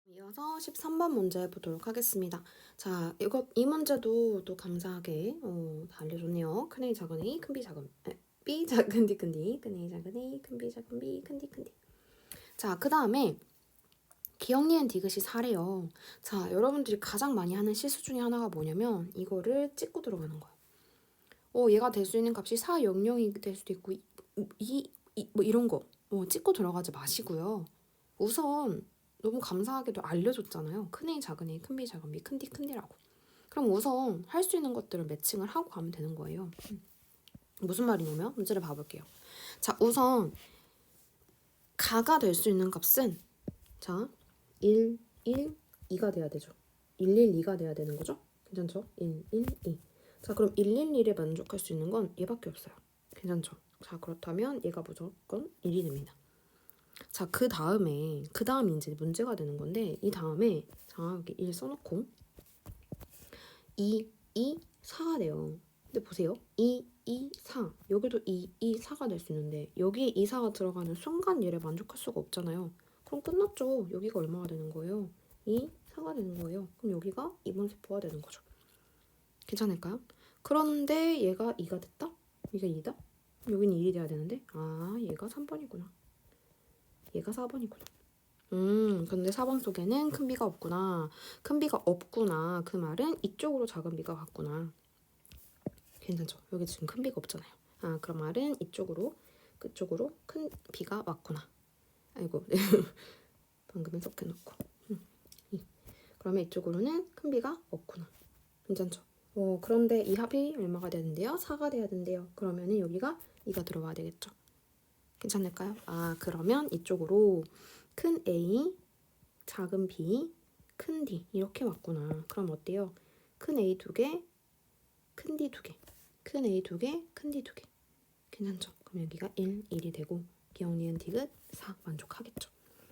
이어서 13번 문제 보도록 하겠습니다. 자, 이 문제도 또 감사하게 다 알려줬네요. 큰 A, 작은 A, 큰 B, 작은 B, 작은 D, 큰 D, 큰 A, 작은 A, 큰 B, 작은 B, 큰 D, 큰 D. 자, 그 다음에 기억, 니은, 디귿이 4래요. 자, 여러분들이 가장 많이 하는 실수 중에 하나가 뭐냐면 이거를 찍고 들어가는 거예요. 얘가 될 수 있는 값이 4, 0, 0이 될 수도 있고 뭐 이런 거 찍고 들어가지 마시고요. 우선 너무 감사하게도 알려줬잖아요. 큰 A, 작은 A, 큰 B, 작은 B, 큰 D, 큰 D라고. 그럼 우선 할 수 있는 것들을 매칭을 하고 가면 되는 거예요. 무슨 말이냐면 문제를 봐볼게요. 자, 우선 가가 될 수 있는 값은 자 1, 1, 2가 돼야 되죠. 1, 1, 2가 돼야 되는 거죠. 괜찮죠? 1, 1, 2. 자, 그럼 1, 1, 2에 만족할 수 있는 건 얘밖에 없어요. 괜찮죠? 자, 그렇다면 얘가 무조건 1이 됩니다. 자, 그 다음이 이제 문제가 되는 건데, 이 다음에 자, 여기 1 써놓고 2, 2, 4가 돼요. 근데 보세요. 2, 2, 4. 여기도 2, 2, 4가 될 수 있는데 여기에 2, 4가 들어가는 순간 얘를 만족할 수가 없잖아요. 그럼 끝났죠. 여기가 얼마가 되는 거예요? 2, 4가 되는 거예요. 그럼 여기가 2번 세포가 되는 거죠. 괜찮을까요? 그런데 얘가 2가 됐다? 얘가 2다? 여기는 1이 돼야 되는데 얘가 3번이구나. 얘가 4번이구나. 근데 4번 속에는 큰 B가 없구나. 큰 B가 없구나. 그 말은 이쪽으로 작은 B가 갔구나. 괜찮죠? 여기 지금 큰 B가 없잖아요. 그런 말은 이쪽으로, 그쪽으로 큰 B가 왔구나. 아이고, 방금 해석해놓고. 그러면 이쪽으로는 큰 B가 없구나. 괜찮죠? 그런데 이 합이 얼마가 되는데요? 4가 돼야 된대요. 그러면은 여기가 2가 들어와야 되겠죠? 괜찮을까요? 그러면 이쪽으로 큰 A, 작은 B, 큰 D 이렇게 왔구나. 그럼 어때요? 큰 A 2개, 큰 D 2개, 큰 A 2개, 큰 D 2개. 괜찮죠? 그럼 여기가 1, 1이 되고 기억, 니은, 디귿 4 만족하겠죠?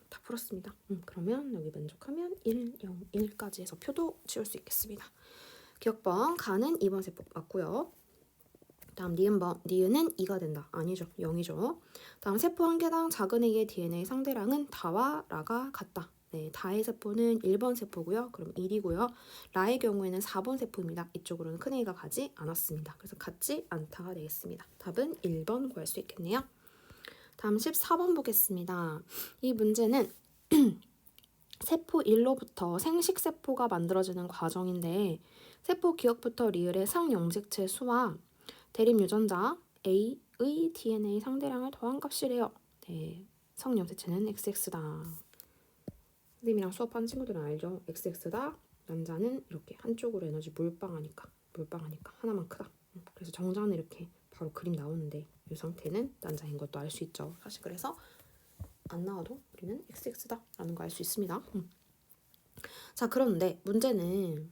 다 풀었습니다. 그러면 여기 만족하면 1, 0, 1까지 해서 표도 지울 수 있겠습니다. 기억번 가는 2번 세포 맞고요. 다음 니은은 2가 된다. 아니죠. 0이죠. 다음 세포 한 개당 작은 A의 DNA 상대량은 다와 라가 같다. 네, 다의 세포는 1번 세포고요. 그럼 1이고요. 라의 경우에는 4번 세포입니다. 이쪽으로는 큰 A가 가지 않았습니다. 그래서 같지 않다가 되겠습니다. 답은 1번 구할 수 있겠네요. 다음 14번 보겠습니다. 이 문제는 세포 1로부터 생식세포가 만들어지는 과정인데 세포 기억부터 리을의 상영색체 수와 대립 유전자 A의 DNA 상대량을 더한 값이래요. 네, 성염색체는 XX다. 선생님이랑 수업한 친구들은 알죠? XX다. 난자는 이렇게 한쪽으로 에너지 몰빵하니까 하나만 크다. 그래서 정자는 이렇게 바로 그림 나오는데 이 상태는 난자인 것도 알 수 있죠. 사실 그래서 안 나와도 우리는 XX다 라는 거 알 수 있습니다. 자, 그런데 문제는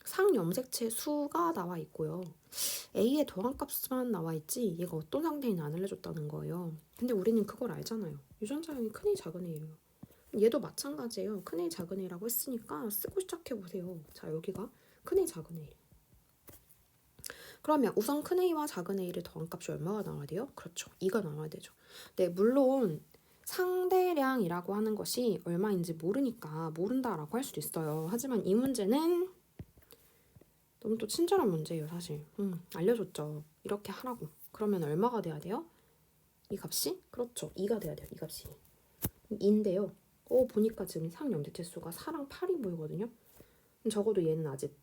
상염색체 수가 나와 있고요. A의 더한값만 나와 있지 얘가 어떤 상태인지 안 알려줬다는 거예요. 근데 우리는 그걸 알잖아요. 유전자형이 큰 A, 작은 A예요. 얘도 마찬가지예요. 큰 A, 작은 A라고 했으니까 쓰고 시작해보세요. 자, 여기가 큰 A, 작은 A. 그러면 우선 큰 A와 작은 A를 더한 값이 얼마가 나와야 돼요? 그렇죠. 2가 나와야 되죠. 네, 물론 상대량이라고 하는 것이 얼마인지 모르니까 모른다라고 할 수도 있어요. 하지만 이 문제는 너무 또 친절한 문제예요, 사실. 알려줬죠. 이렇게 하라고. 그러면 얼마가 돼야 돼요? 이 값이? 그렇죠. 2가 돼야 돼요, 이 값이. 2인데요. 보니까 지금 상염색체 수가 4랑 8이 보이거든요. 적어도 얘는 아직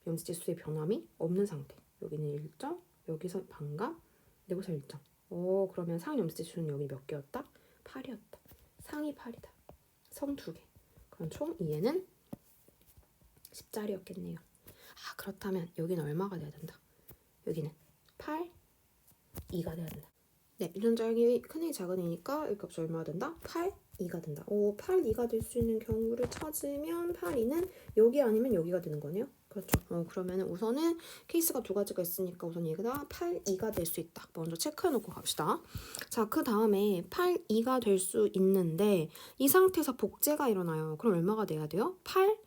염색체 수의 변함이 없는 상태. 여기는 1점, 여기서 반감, 여기서 1점. 그러면 상염색체 수는 여기 몇 개였다? 8이었다. 상이 8이다. 성 2개. 그럼 총 얘는 10짜리였겠네요. 그렇다면 여기는 얼마가 돼야 된다? 여기는 8, 2가 돼야 된다. 네, 유전자형이 큰 A, 작은 A니까 이 값이 얼마가 된다? 8, 2가 된다. 8, 2가 될 수 있는 경우를 찾으면 8, 2는 여기 아니면 여기가 되는 거네요. 그렇죠. 그러면 우선은 케이스가 두 가지가 있으니까 우선 얘가 8, 2가 될 수 있다. 먼저 체크해놓고 갑시다. 자, 그 다음에 8, 2가 될 수 있는데 이 상태에서 복제가 일어나요. 그럼 얼마가 돼야 돼요? 8,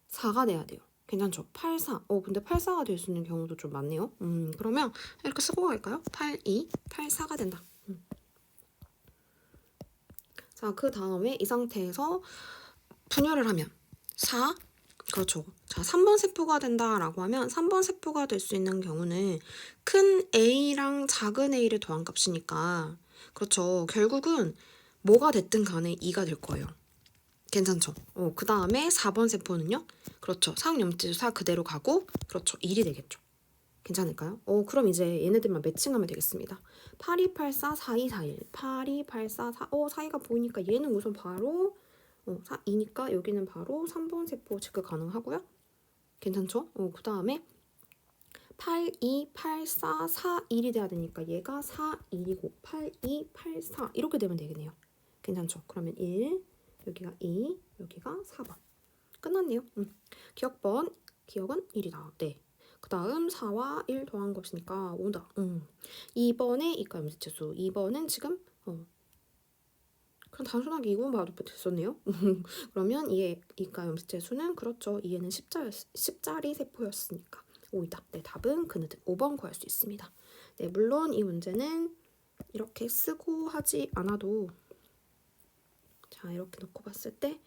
4가 돼야 돼요. 괜찮죠? 8, 4. 근데 8, 4가 될 수 있는 경우도 좀 많네요. 그러면 이렇게 쓰고 갈까요? 8, 2, 8, 4가 된다. 자, 그 다음에 이 상태에서 분열을 하면 4, 그렇죠. 자, 3번 세포가 된다라고 하면 3번 세포가 될 수 있는 경우는 큰 A랑 작은 A를 더한 값이니까 그렇죠. 결국은 뭐가 됐든 간에 2가 될 거예요. 괜찮죠? 그 다음에 4번 세포는요? 그렇죠. 상염지수 4 그대로 가고 그렇죠. 1이 되겠죠. 괜찮을까요? 그럼 이제 얘네들만 매칭하면 되겠습니다. 8284 4241 8284 사이가 보이니까 얘는 우선 바로 2니까 여기는 바로 3번 세포 체크 가능하고요. 괜찮죠? 그 다음에 8284 41이 돼야 되니까 얘가 41이고 8284 이렇게 되면 되겠네요. 괜찮죠? 그러면 1, 여기가 2, 여기가 4번. 끝났네요. 기억은 1이다. 네. 그 다음 4와 1 더한 것이니까 5다. 2번의 이가 염색체수. 2번은 지금 그냥 단순하게 2번 봐도 됐었네요. 그러면 이의 이가 염색체수는 그렇죠. 얘는 10짜리 세포였으니까 5이다. 네, 답은 그네들 5번 구할 수 있습니다. 네, 물론 이 문제는 이렇게 쓰고 하지 않아도 자, 이렇게 놓고 봤을 때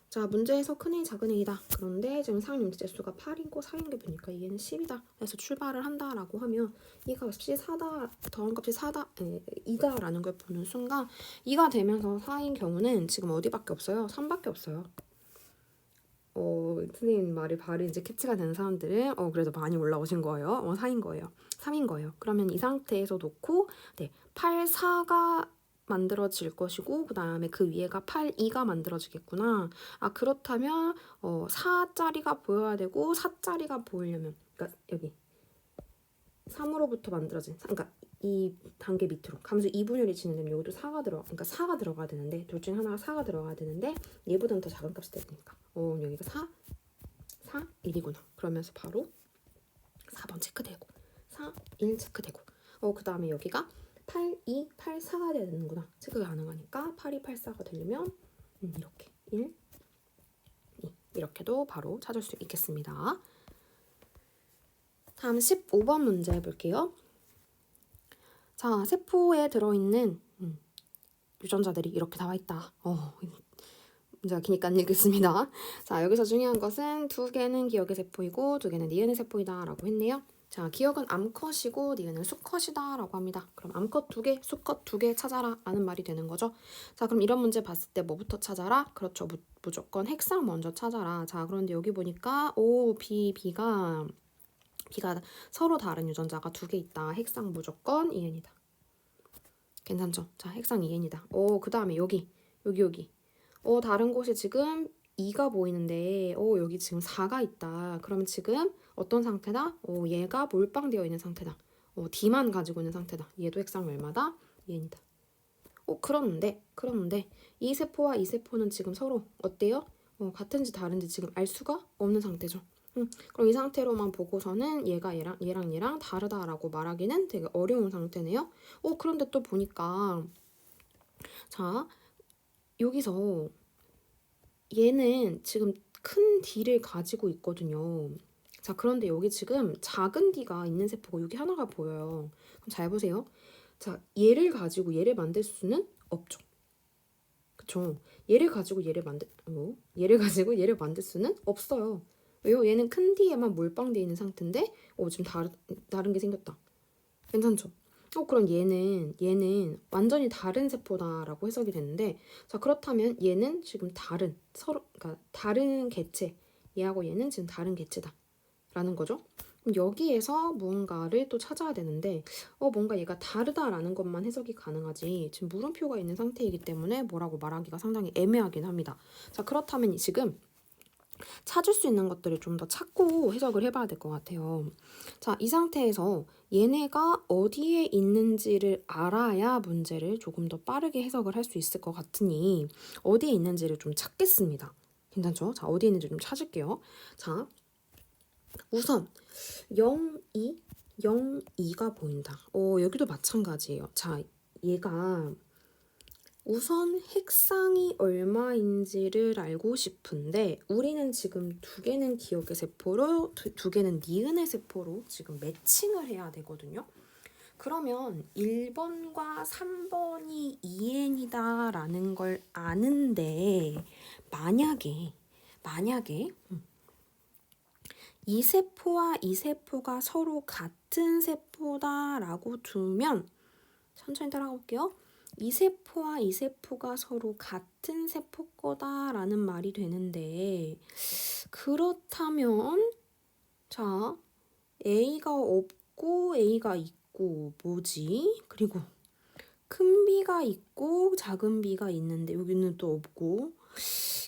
자, 문제에서 큰 A, 작은 A다. 그런데 지금 상염색체수가 8이고 4인 게 보니까 얘는 10이다. 그래서 출발을 한다라고 하면 이 값이 4다, 더한 값이 2다라는 걸 보는 순간 2가 되면서 4인 경우는 지금 어디밖에 없어요? 3밖에 없어요. 선생님 말이 바로 이제 캐치가 되는 사람들은 그래도 많이 올라오신 거예요. 4인 거예요. 3인 거예요. 그러면 이 상태에서 놓고 네, 8, 4가 만들어질 것이고 그 다음에 그 위에가 8, 2가 만들어지겠구나. 그렇다면 4짜리가 보여야 되고 4짜리가 보이려면 그러니까 여기 3으로부터 만들어진 그러니까 이 단계 밑으로 감수 2분율이 진행되면 여기도 4가 그러니까 4가 들어가야 되는데 둘 중에 하나가 4가 들어가야 되는데 얘보다는 더 작은 값이 되니까 여기가 4, 1이구나. 그러면서 바로 4번 체크되고 4, 1 체크되고 그 다음에 여기가 8, 2, 8, 4가 돼야 되는구나. 체크가 가능하니까 8, 2, 8, 4가 되려면 이렇게 1, 2 이렇게도 바로 찾을 수 있겠습니다. 다음 15번 문제 해볼게요. 자, 세포에 들어있는 유전자들이 이렇게 나와 있다. 문제가 기니까 안 읽겠습니다. 자, 여기서 중요한 것은 2개는 기억의 세포이고 2개는 니은의 세포이다 라고 했네요. 자, 기억은 암컷이고 니은은 수컷이다 라고 합니다. 그럼 암컷 2개, 수컷 2개 찾아라 라는 말이 되는 거죠. 자, 그럼 이런 문제 봤을 때 뭐부터 찾아라? 그렇죠. 무조건 핵상 먼저 찾아라. 자, 그런데 여기 보니까 B가 서로 다른 유전자가 2개 있다. 핵상 무조건 EN이다. 괜찮죠? 자, 핵상 EN이다. 그 다음에 여기. 다른 곳에 지금 2가 보이는데 여기 지금 4가 있다. 그러면 지금 어떤 상태다? 얘가 몰빵되어 있는 상태다. D만 가지고 있는 상태다. 얘도 핵상 얼마다? EN이다. 그런데 이 세포와 이 세포는 지금 서로 어때요? 같은지 다른지 지금 알 수가 없는 상태죠. 그럼 이 상태로만 보고서는 얘가 얘랑 다르다라고 말하기는 되게 어려운 상태네요. 그런데 또 보니까 자, 여기서 얘는 지금 큰 D를 가지고 있거든요. 자, 그런데 여기 지금 작은 D가 있는 세포가 여기 하나가 보여요. 그럼 잘 보세요. 자, 얘를 가지고 얘를 만들 수는 없죠. 그쵸? 얘를 가지고 얘를 만들 수는 없어요. 왜요? 얘는 큰 D에만 몰빵되어 있는 상태인데 지금 다른 게 생겼다. 괜찮죠? 그럼 얘는 완전히 다른 세포다라고 해석이 되는데 자, 그렇다면 얘는 지금 그러니까 다른 개체, 얘하고 얘는 지금 다른 개체다 라는 거죠. 그럼 여기에서 무언가를 또 찾아야 되는데 뭔가 얘가 다르다라는 것만 해석이 가능하지 지금 물음표가 있는 상태이기 때문에 뭐라고 말하기가 상당히 애매하긴 합니다. 자, 그렇다면 지금 찾을 수 있는 것들을 좀 더 찾고 해석을 해봐야 될 것 같아요. 자, 이 상태에서 얘네가 어디에 있는지를 알아야 문제를 조금 더 빠르게 해석을 할 수 있을 것 같으니 어디에 있는지를 좀 찾겠습니다. 괜찮죠? 자, 어디에 있는지 좀 찾을게요. 자, 우선 0, 2가 보인다. 여기도 마찬가지예요. 자, 얘가 우선 핵상이 얼마인지를 알고 싶은데 우리는 지금 2개는 기억의 세포로 2개는 니은의 세포로 지금 매칭을 해야 되거든요. 그러면 1번과 3번이 2n이다 라는 걸 아는데 만약에 이 세포와 이 세포가 서로 같은 세포다 라고 두면 천천히 따라가 볼게요. 이 세포와 이 세포가 서로 같은 세포 거다 라는 말이 되는데 그렇다면 자 A가 없고 A가 있고 뭐지? 그리고 큰 B가 있고 작은 B가 있는데 여기는 또 없고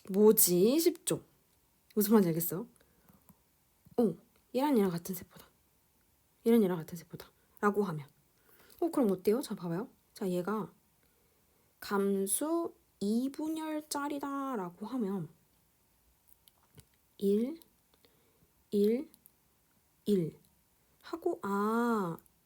뭐지 싶죠? 무슨 말인지 알겠어요? 얘랑 얘랑 같은 세포다. 얘랑 얘랑 같은 세포다. 라고 하면 그럼 어때요? 자 봐봐요. 자 얘가 감수 2분열짜리다 라고 하면 1, 1, 1 하고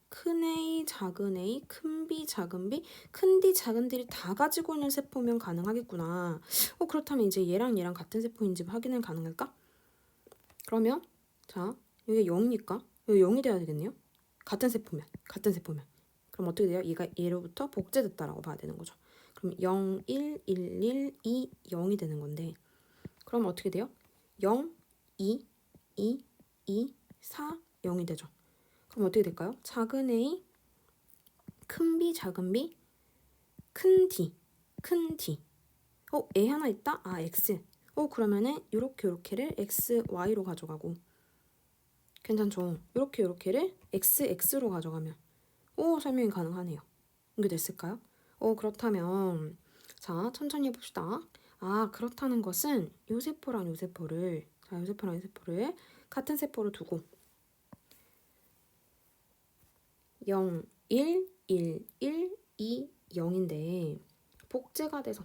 큰 A, 작은 A, 큰 B, 작은 B, 큰 D, 작은 D를 다 가지고 있는 세포면 가능하겠구나. 그렇다면 이제 얘랑 얘랑 같은 세포인지 확인은 가능할까? 그러면 자 여기 0이니까 여기 0이 돼야 되겠네요. 같은 세포면. 그럼 어떻게 돼요? 얘가 얘로부터 복제됐다라고 봐야 되는 거죠. 그럼 0, 1, 1, 1, 2, 0이 되는 건데 그럼 어떻게 돼요? 0, 2, 2, 2, 4, 0이 되죠. 그럼 어떻게 될까요? 작은 a, 큰 b, 작은 b, 큰 d, 큰 d. A 하나 있다? x. 그러면은 요렇게를 x, y로 가져가고 괜찮죠? 요렇게를 x, x로 가져가면 설명이 가능하네요. 이게 됐을까요? 그렇다면 자 천천히 해봅시다. 그렇다는 것은 요 세포랑 요 세포를 같은 세포로 두고 0, 1, 1, 1, 2, 0인데 복제가 돼서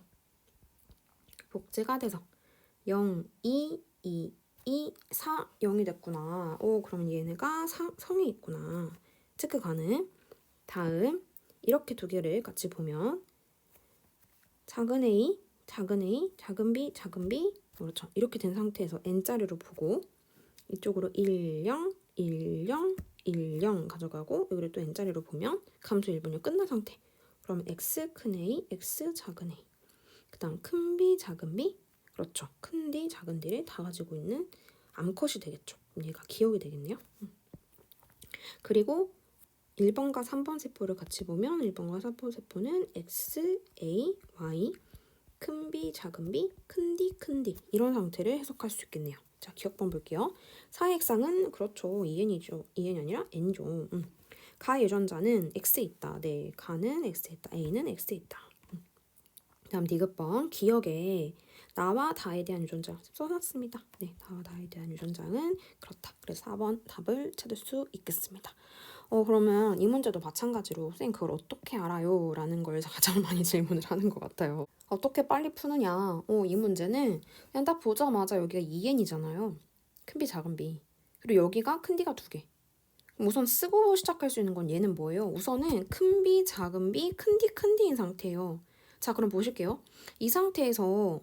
0, 2, 2, 2, 4, 0이 됐구나. 그러면 얘네가 성이 있구나. 체크 가능. 다음 이렇게 두 개를 같이 보면 작은 a, 작은 a, 작은 b, 작은 b 그렇죠. 이렇게 된 상태에서 n자리로 보고 이쪽으로 1, 0, 1, 0, 1, 0 가져가고 여기를 또 n자리로 보면 감수 1분열 끝난 상태. 그럼 x 큰 a, x 작은 a 그 다음 큰 b, 작은 b 그렇죠. 큰 d, 작은 d를 다 가지고 있는 암컷이 되겠죠. 얘가 기억이 되겠네요. 그리고 1번과 3번 세포를 같이 보면 1번과 3번 세포는 x, a, y 큰 b, 작은 b, 큰 d, 큰 d 이런 상태를 해석할 수 있겠네요. 자, 기억번 볼게요. 사액상은 그렇죠. 2n이죠. 2n이 아니라 n죠. 가 유전자는 x에 있다. 네, 가는 x에 있다. a는 x에 있다. 다음 디귿번 기억에 나와 다에 대한 유전자 써놨습니다. 네, 나와 다에 대한 유전자는 그렇다. 그래서 4번 답을 찾을 수 있겠습니다. 그러면 이 문제도 마찬가지로 쌤 그걸 어떻게 알아요? 라는 걸 가장 많이 질문을 하는 것 같아요. 어떻게 빨리 푸느냐? 이 문제는 그냥 딱 보자마자 여기가 2n이잖아요. 큰 B, 작은 B. 그리고 여기가 큰 D가 2개. 우선 쓰고 시작할 수 있는 건 얘는 뭐예요? 우선은 큰 B, 작은 B, 큰 D, 큰 D인 상태예요. 자, 그럼 보실게요. 이 상태에서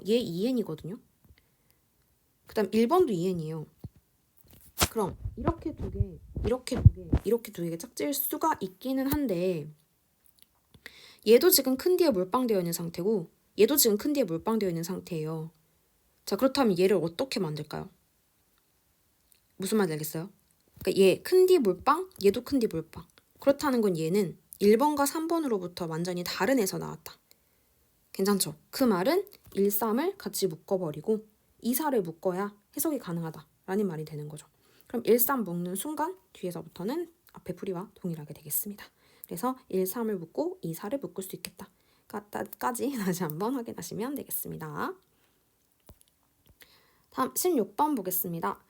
얘 2n이거든요. 그 다음 1번도 2n이에요. 그럼 이렇게 두 개가 짝지을 수가 있기는 한데 얘도 지금 큰 D에 몰빵되어 있는 상태고 얘도 지금 큰 D에 몰빵되어 있는 상태예요. 자, 그렇다면 얘를 어떻게 만들까요? 무슨 말인지 알겠어요? 그러니까 얘 큰 D 몰빵, 얘도 큰 D 몰빵. 그렇다는 건 얘는 1번과 3번으로부터 완전히 다른 애서 나왔다. 괜찮죠? 그 말은 1, 3을 같이 묶어버리고 2, 4를 묶어야 해석이 가능하다라는 말이 되는 거죠. 그럼 1, 3 묶는 순간 뒤에서부터는 앞에 풀이와 동일하게 되겠습니다. 그래서 1, 3을 묶고 2, 4를 묶을 수 있겠다. 까지 다시 한번 확인하시면 되겠습니다. 다음 16번 보겠습니다.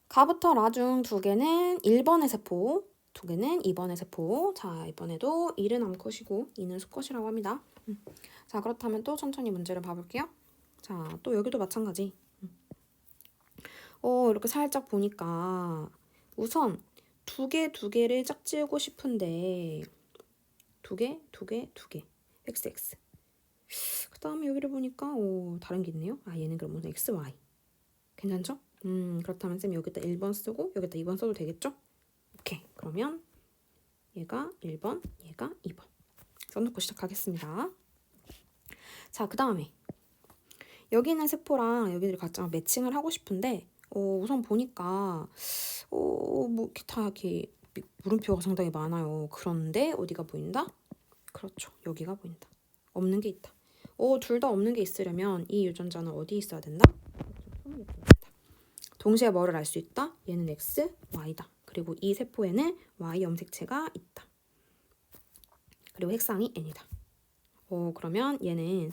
가부터 라 중 두 개는 1번의 세포, 두 개는 2번의 세포. 자, 이번에도 1은 암컷이고 2는 수컷이라고 합니다. 자, 그렇다면 또 천천히 문제를 봐볼게요. 자, 또 여기도 마찬가지. 이렇게 살짝 보니까 우선 두 개를 짝지우고 싶은데 두 개, XX. 그 다음에 여기를 보니까 다른 게 있네요. 얘는 그럼 무슨 XY. 괜찮죠? 그렇다면 쌤 여기다 1번 쓰고 여기다 2번 써도 되겠죠? 오케이. 그러면 얘가 1번, 얘가 2번. 써놓고 시작하겠습니다. 자, 그 다음에 여기 있는 세포랑 여기를 각자 매칭을 하고 싶은데 우선 보니까 뭐 다 이렇게 물음표가 상당히 많아요. 그런데 어디가 보인다? 그렇죠. 여기가 보인다. 없는 게 있다. 둘 다 없는 게 있으려면 이 유전자는 어디 있어야 된다? 동시에 뭐를 알 수 있다? 얘는 X, Y다. 그리고 이 세포에는 Y 염색체가 있다. 그리고 핵상이 N이다. 그러면 얘는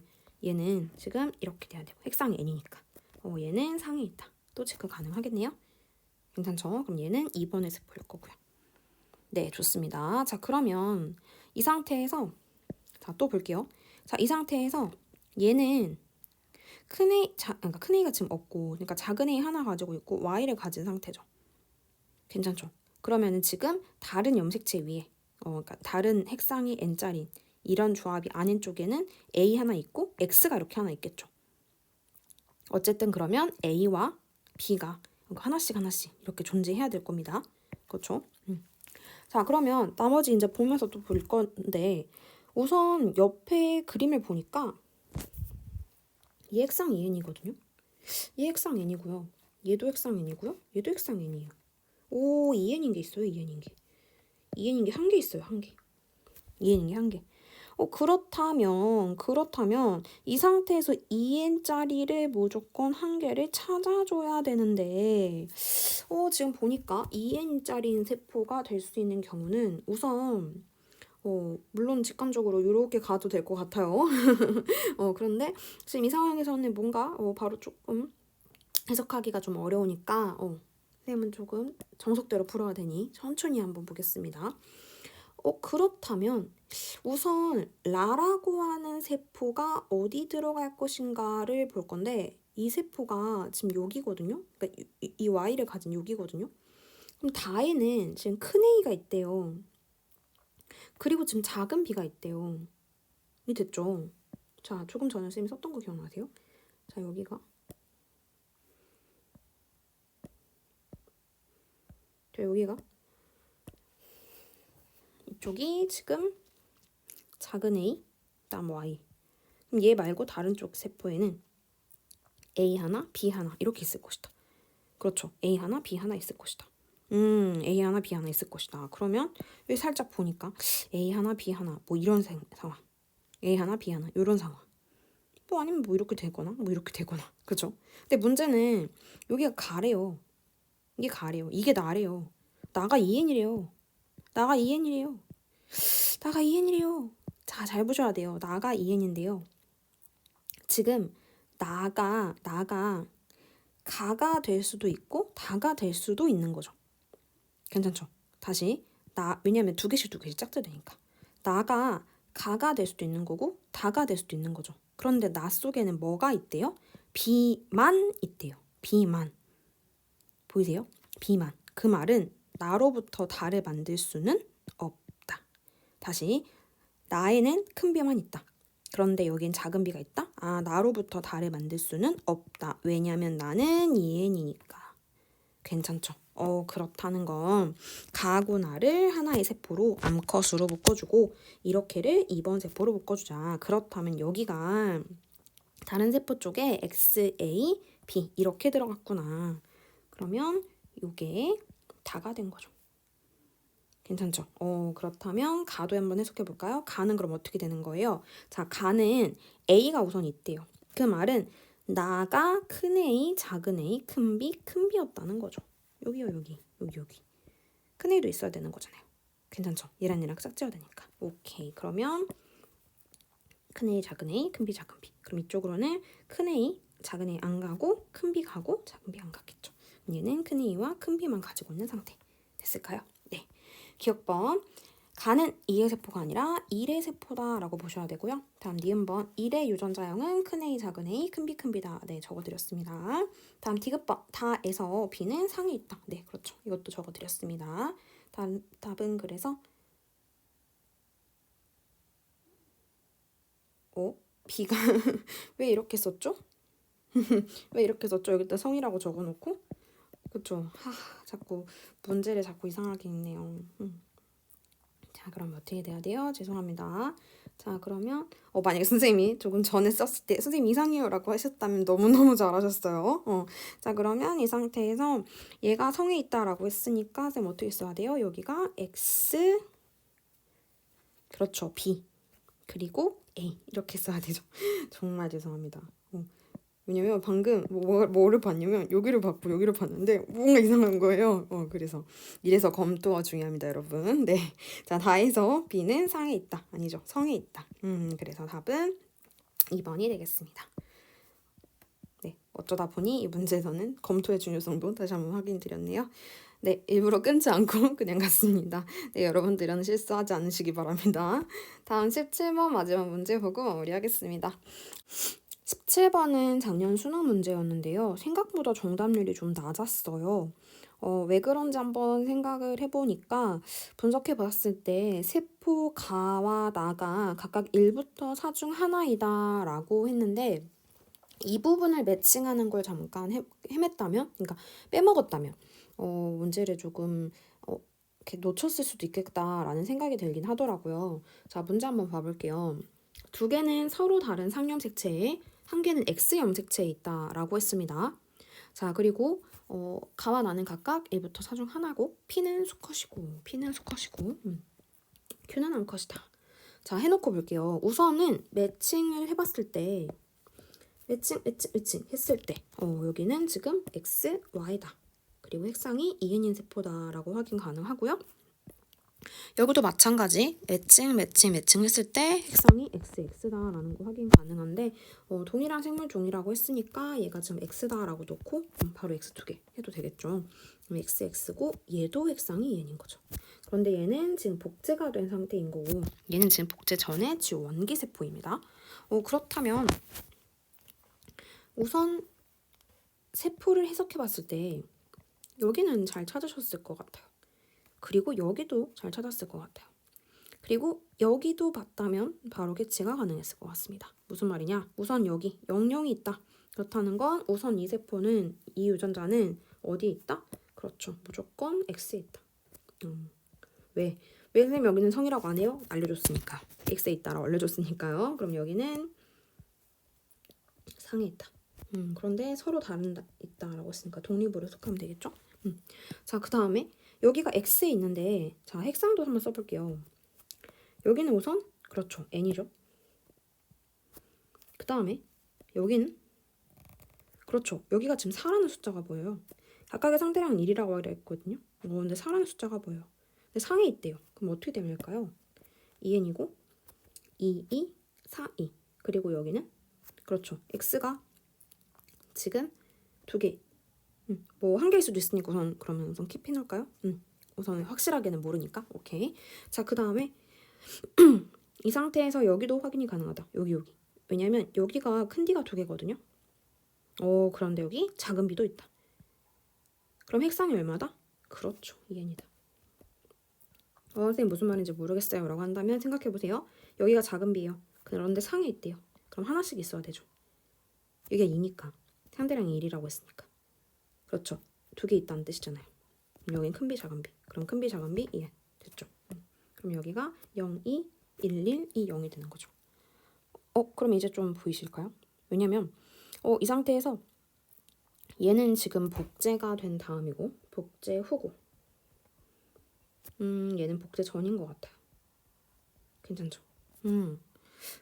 지금 이렇게 돼야 되고 핵상이 N이니까 얘는 상에 있다. 또 체크 가능하겠네요. 괜찮죠? 그럼 얘는 2번의 세포일 거고요. 네, 좋습니다. 자, 그러면 이 상태에서 자, 또 볼게요. 자, 이 상태에서 얘는 그러니까 큰 A가 지금 없고, 그러니까 작은 A 하나 가지고 있고 Y를 가진 상태죠. 괜찮죠? 그러면은 지금 다른 염색체 위에, 그러니까 다른 핵상이 N짜리인 이런 조합이 아닌 쪽에는 A 하나 있고 X가 이렇게 하나 있겠죠. 어쨌든 그러면 A와 B가 하나씩 이렇게 존재해야 될 겁니다. 그렇죠? 자, 그러면 나머지 이제 보면서 또 볼 건데 우선 옆에 그림을 보니까 얘 핵상 N이거든요. 얘 핵상 N이고요. 얘도 핵상 N이고요. 얘도 핵상 N이에요. 오, 2N인 게 있어요. 2N인 게. 2N인 게 한 개 있어요. 한 개. 2N인 게 한 개. 그렇다면 이 상태에서 2N짜리를 무조건 한 개를 찾아줘야 되는데 지금 보니까 2N짜리인 세포가 될 수 있는 경우는 우선 물론 직관적으로 이렇게 가도 될 것 같아요. 그런데 지금 이 상황에서는 뭔가 바로 조금 해석하기가 좀 어려우니까 선생님은 조금 정석대로 풀어야 되니 천천히 한번 보겠습니다. 그렇다면 우선 라라고 하는 세포가 어디 들어갈 것인가를 볼 건데 이 세포가 지금 여기거든요. 그러니까 이 Y를 가진 여기거든요. 그럼 다에는 지금 큰 A가 있대요. 그리고 지금 작은 B가 있대요. 이 됐죠? 자, 조금 전에 선생님이 썼던 거 기억나세요? 자, 여기가 이쪽이 지금 작은 A, 그다음 Y. 그럼 얘 말고 다른 쪽 세포에는 A 하나, B 하나 이렇게 있을 것이다. 그렇죠. A 하나, B 하나 있을 것이다. A 하나, B 하나 있을 것이다. 그러면 여기 살짝 보니까 A 하나, B 하나 뭐 이런 상황. A 하나, B 하나 이런 상황. 뭐 아니면 뭐 이렇게 되거나 뭐 이렇게 되거나. 그렇죠? 근데 문제는 여기가 가래요. 이게 가래요. 이게 나래요. 나가 2N이래요. 나가 2N이래요. 나가 2N이래요. 자, 잘 보셔야 돼요. 나가 2N인데요. 지금 나가 가가 될 수도 있고 다가 될 수도 있는 거죠. 괜찮죠? 다시 왜냐면 두 개씩 짝져야 되니까. 나가 가가 될 수도 있는 거고 다가 될 수도 있는 거죠. 그런데 나 속에는 뭐가 있대요? B만 있대요. B만. 보이세요? B만. 그 말은 나로부터 다를 만들 수는 없다. 다시 나에는 큰 B만 있다. 그런데 여긴 작은 B가 있다? 나로부터 다를 만들 수는 없다. 왜냐면 나는 2N이니까. 괜찮죠? 그렇다는 건 가하고 나를 하나의 세포로 암컷으로 묶어주고 이렇게를 2번 세포로 묶어주자. 그렇다면 여기가 다른 세포 쪽에 X, A, B 이렇게 들어갔구나. 그러면 이게 다가 된 거죠. 괜찮죠? 그렇다면 가도 한번 해석해 볼까요? 가는 그럼 어떻게 되는 거예요? 자, 가는 A가 우선 있대요. 그 말은 나가 큰 A, 작은 A, 큰 B, 큰 B였다는 거죠. 여기요, 여기. 큰 A도 있어야 되는 거잖아요. 괜찮죠? 얘랑 짝지어야 되니까. 오케이. 그러면 큰 A, 작은 A, 큰 B, 작은 B. 그럼 이쪽으로는 큰 A, 작은 A 안 가고 큰 B 가고 작은 B 안 갔겠죠. 얘는 큰 A와 큰 B만 가지고 있는 상태. 됐을까요? 네. 기억번. 가는 2의 세포가 아니라 1의 세포다라고 보셔야 되고요. 다음 니은번 1의 유전자형은 큰 A, 작은 A, 큰 B, 큰 B다. 네, 적어드렸습니다. 다음 디귿번 다에서 B는 상에 있다. 네, 그렇죠. 이것도 적어드렸습니다. 다음 답은 그래서 B가 왜 이렇게 썼죠? 왜 이렇게 썼죠? 여기다 성이라고 적어놓고 그쵸? 자꾸 문제를 자꾸 이상하게 읽네요. 자, 그럼 어떻게 돼야 돼요? 죄송합니다. 자, 그러면 만약에 선생님이 조금 전에 썼을 때 선생님 이상해요 라고 하셨다면 너무너무 잘하셨어요. 자, 그러면 이 상태에서 얘가 성에 있다라고 했으니까 선생님 어떻게 써야 돼요? 여기가 X, 그렇죠, B, 그리고 A 이렇게 써야 되죠. 정말 죄송합니다. 왜냐면 방금 뭐를 봤냐면 여기를 봤고 여기를 봤는데 뭔가 이상한 거예요. 그래서 이래서 검토가 중요합니다, 여러분. 네, 자, 다 해서 B는 상에 있다. 아니죠, 성에 있다. 그래서 답은 2번이 되겠습니다. 네, 어쩌다 보니 이 문제에서는 검토의 중요성도 다시 한번 확인드렸네요. 네, 일부러 끊지 않고 그냥 갔습니다. 네, 여러분들은 실수하지 않으시기 바랍니다. 다음 17번 마지막 문제 보고 마무리하겠습니다. 17번은 작년 수능 문제였는데요. 생각보다 정답률이 좀 낮았어요. 왜 그런지 한번 생각을 해보니까 분석해 봤을 때 세포 가와 나가 각각 1부터 4 중 하나이다 라고 했는데 이 부분을 매칭하는 걸 잠깐 헤맸다면, 그러니까 빼먹었다면 문제를 조금 이렇게 놓쳤을 수도 있겠다라는 생각이 들긴 하더라고요. 자, 문제 한번 봐볼게요. 두 개는 서로 다른 상염색체에 한 개는 X염 색체에 있다라고 했습니다. 자, 그리고 가와 나는 각각 1부터 4 중 하나고 P는 수컷이고 Q는 암컷이다. 자, 해놓고 볼게요. 우선은 매칭을 해봤을 때 매칭 했을 때 여기는 지금 X, Y다. 그리고 핵상이 이은인 세포다라고 확인 가능하고요. 여기도 마찬가지 매칭 했을 때 핵상이 XX다라는 거 확인 가능한데 동일한 생물 종이라고 했으니까 얘가 지금 X다라고 놓고 바로 X 2개 해도 되겠죠. 그럼 XX고 얘도 핵상이 얘인 거죠. 그런데 얘는 지금 복제가 된 상태인 거고 얘는 지금 복제 전에 지금 원기 세포입니다. 그렇다면 우선 세포를 해석해 봤을 때 여기는 잘 찾으셨을 것 같아요. 그리고 여기도 잘 찾았을 것 같아요. 그리고 여기도 봤다면 바로 캐치가 가능했을 것 같습니다. 무슨 말이냐? 우선 여기 00이 있다. 그렇다는 건 우선 이 세포는 이 유전자는 어디에 있다? 그렇죠. 무조건 X에 있다. 왜 선생님 여기는 성이라고 안 해요? 알려줬으니까. X에 있다라고 알려줬으니까요. 그럼 여기는 상에 있다. 그런데 서로 있다라고 했으니까 독립으로 해석하면 되겠죠? 자, 그 다음에 여기가 X에 있는데 자, 핵상도 한번 써볼게요. 여기는 우선 그렇죠, N이죠. 그 다음에 여기는 그렇죠, 여기가 지금 4라는 숫자가 보여요. 각각의 상대량은 1이라고 하려 했거든요. 근데 4라는 숫자가 보여요. 근데 상에 있대요. 그럼 어떻게 될까요? 2N이고 2, 2, 4, 2. 그리고 여기는 그렇죠, X가 지금 2개. 뭐 한 개일 수도 있으니까 그러면 우선 킵해 놓을까요? 우선 확실하게는 모르니까. 오케이. 자, 그 다음에 이 상태에서 여기도 확인이 가능하다. 여기. 왜냐면 여기가 큰 D가 2개거든요. 그런데 여기 작은 B도 있다. 그럼 핵상이 얼마다? 그렇죠, 2N이다. 선생님 무슨 말인지 모르겠어요 라고 한다면 생각해보세요. 여기가 작은 B예요. 그런데 상에 있대요. 그럼 하나씩 있어야 되죠. 이게 2니까. 상대량이 1이라고 했으니까. 그렇죠. 2개 있다는 뜻이잖아요. 그럼 여기는 큰 B, 작은 B. 그럼 큰 B, 작은 B, 2N. 됐죠. 그럼 여기가 0, 2, 1, 1, 2, 0이 되는 거죠. 그럼 이제 좀 보이실까요? 왜냐면 이 상태에서 얘는 지금 복제가 된 다음이고 복제 후고 얘는 복제 전인 것 같아요. 괜찮죠?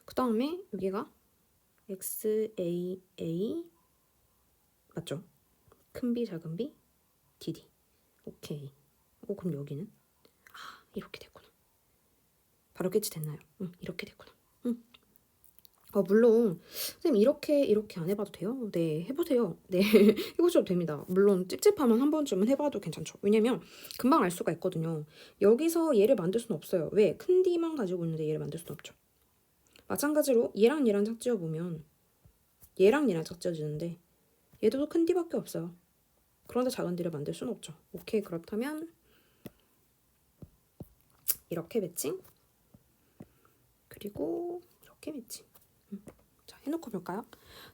그 다음에 여기가 XAA 맞죠? 큰 B, 작은 B, DD. 오케이. 그럼 여기는 이렇게 됐구나. 바로 깨치 됐나요? 이렇게 됐구나. 물론 선생님 이렇게 안 해봐도 돼요? 네, 해보세요. 네, 해보셔도 됩니다. 물론 찝찝하면 한 번쯤은 해봐도 괜찮죠. 왜냐면 금방 알 수가 있거든요. 여기서 얘를 만들 수는 없어요. 왜? 큰 D만 가지고 있는데 얘를 만들 수는 없죠. 마찬가지로 얘랑 짝지어보면 얘랑 짝지어지는데 얘도 큰 D밖에 없어요. 그런데 작은 D를 만들 수는 없죠. 오케이, 그렇다면 이렇게 매칭, 그리고 이렇게 매칭. 자, 해놓고 볼까요?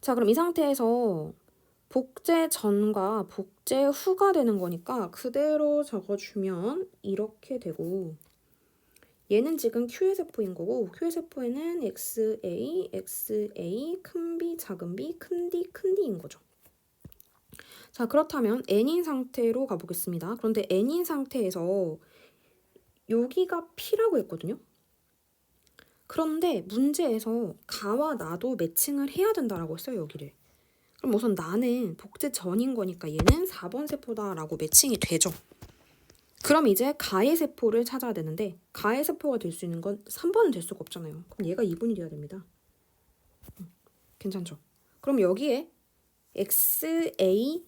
자, 그럼 이 상태에서 복제 전과 복제 후가 되는 거니까 그대로 적어주면 이렇게 되고 얘는 지금 Q의 세포인 거고 Q의 세포에는 XA, XA, 큰 B, 작은 B, 큰 D, 큰 D인 거죠. 자, 그렇다면 N인 상태로 가보겠습니다. 그런데 N인 상태에서 여기가 P라고 했거든요. 그런데 문제에서 가와 나도 매칭을 해야 된다라고 했어요, 여기를. 그럼 우선 나는 복제 전인 거니까 얘는 4번 세포다라고 매칭이 되죠. 그럼 이제 가의 세포를 찾아야 되는데 가의 세포가 될 수 있는 건 3번은 될 수가 없잖아요. 그럼 얘가 2분이 돼야 됩니다. 괜찮죠? 그럼 여기에 XA,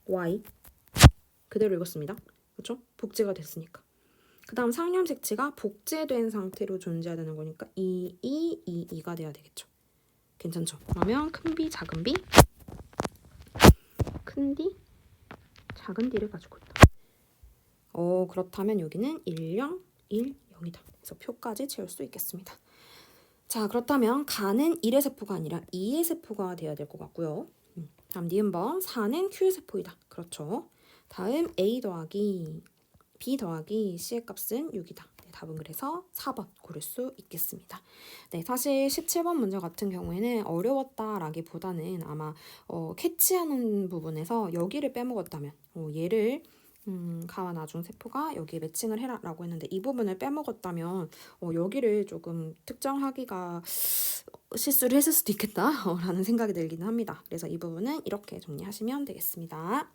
Y 그대로 읽었습니다. 그렇죠? 복제가 됐으니까. 그 다음 상념 색치가 복제된 상태로 존재해야 되는 거니까 2가 돼야 되겠죠. 괜찮죠? 그러면 큰 B, 작은 B, 큰 D, 작은 D를 가지고 있다. 그렇다면 여기는 1, 0, 1, 0이다. 그래서 표까지 채울 수 있겠습니다. 자, 그렇다면 가는 1의 세포가 아니라 2의 세포가 돼야 될 것 같고요. 다음 니은번 4는 Q의 세포이다. 그렇죠. 다음 A 더하기 B 더하기 C의 값은 6이다. 네, 답은 그래서 4번 고를 수 있겠습니다. 네, 사실 17번 문제 같은 경우에는 어려웠다라기보다는 아마 캐치하는 부분에서 여기를 빼먹었다면 얘를 가와 나중 세포가 여기에 매칭을 해라 라고 했는데 이 부분을 빼먹었다면 여기를 조금 특정하기가 실수를 했을 수도 있겠다 라는 생각이 들기는 합니다. 그래서 이 부분은 이렇게 정리하시면 되겠습니다.